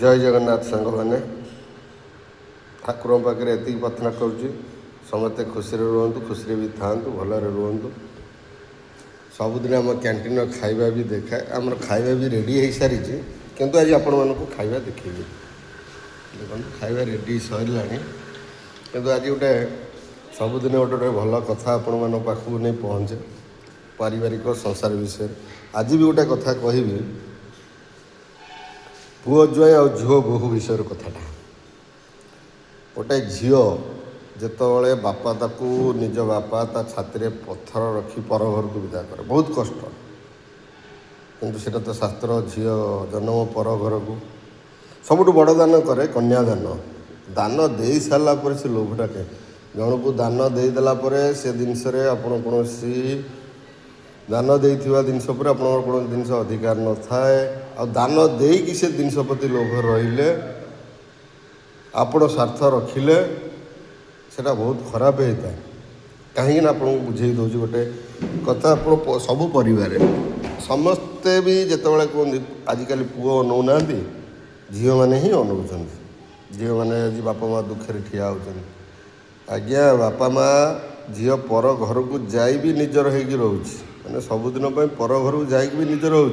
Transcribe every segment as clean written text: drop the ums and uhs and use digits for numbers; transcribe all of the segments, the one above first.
जय जगन्नाथ सांग मैंने ठाकुर पाखे एति प्रार्थना करुँच समस्ते खुशी रुहतु खुशी भी था भलि रुहतु सबुदिन आम कैंटीन खाଇବା भी देखाए आम खाଇବା भी रेडी हो सारी किंतु आज आपण मानक खाଇବା देखी देखो खाଇବା रेडी सरला किंतु आज गोटे सबुदिन गोटे गोटे भल कथा आपण मान पाखक नहीं पहुँचे पारिवारिक संसार विषय आज भी गोटे कथा कहबी पुओ जुआई आ झील बोहू विषय कथाटा गोटे झील जितेबाला बापा ताकू निज बापा ता छाती पत्थर रखी पर घर को विदा करे बहुत कष्ट किंतु सेटा तो शास्त्र झील जन्म पर घर को सबुठ बड़ दान करे कन्यादान दान दे सारापर से लोभटा के जन को दान देदेला से जिनस आपण कौन दान देइथिबा जिनस पर आपनकर कौन जिनस अधिकार न थाए आ दान देकी से जिनस प्रति लोभ रहिले आपण स्वार्थ रखिले सेटा बहुत खराब होता है कहीं आपको बुझे दूँ गोटे कथा आप सबू परिवार समस्ते भी जितेबाला कहते आजिकल पुओ अनौना झील मैंने ही अनौन झील मैंने आज बापा माँ दुखे ठिया होती आज्ञा बापा माँ झील पर घर को जाई भी निजर होगी रोच मैंने सबुदिन पर घर को जाइक भी निजर हो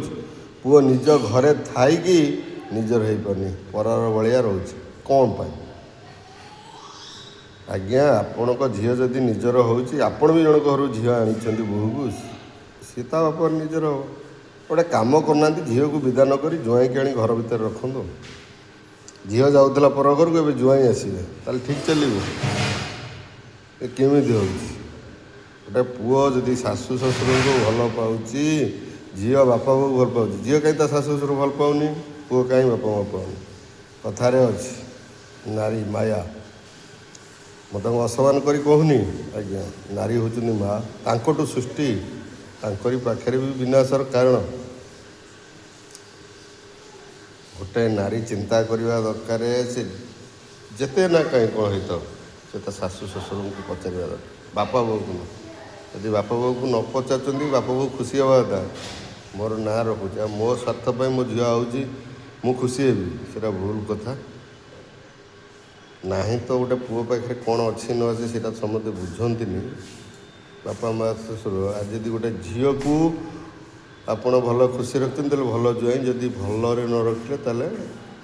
पुओ निज घरे थी निजर हो पानी पर भाया रोच कौन पाई आज्ञा आपण झील जदि निजर होपण भी जन घर झील आनी बोहू को सी ता बाप निजर हो गोटे कम करना झील को विदा नक जुआई की आनी घर भितर रखु झील जाऊला पर घर को जुआई आसवे ताल ठीक चलो केमी हो गोटे पुओ जदि शाशु शशुर को भल पाऊँच झील बापा को भल पाऊँ झील कहीं शाशु शशुर भल पाऊनी पुओ कहीं बापा माँ पाऊनी कथार अच्छी नारी माया मत असमान करी कहूनी आज्ञा नारी होचुनी माँ तांकटू सृष्टि तांकरी पाखरे भी विनाशर कारण गोटे नारी चिंता करवा दरकार से जेते ना कहीं कौन होता से तो शाशु शशुर को पचार दरकार बापा बो को यदि बापा बो को न पचार बापा बो खुशी हवा था मोर ना रखुचे मो स्वार्थपाई मो झील आऊँगी मु खुशी हेबी सेटा भूल कथा नहीं तो गोटे पुओ पाखे कौन अच्छी न अच्छे से समझते बुझती बापा माँ शशुर आज यदि गोटे झील को आपड़ भल खुशी रखते भल जुआई जदि भल न रखिले ताले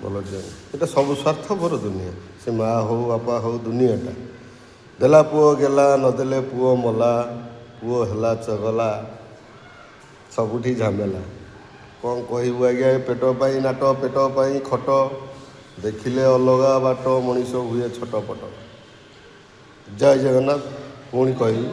भल जुआई ये सब स्वार्थपर दुनिया से माँ हो बापा हो दुनियाटा देला पुओ गेला नदेले पुओ मला पुओ है चगला सबुठी झमेला कौन कहबू आज्ञा पेट पाई नाट पेट पाई खट देखिले अलगा बाट मनीष हुए छटपट जय जगन्नाथ पुणी कहबी।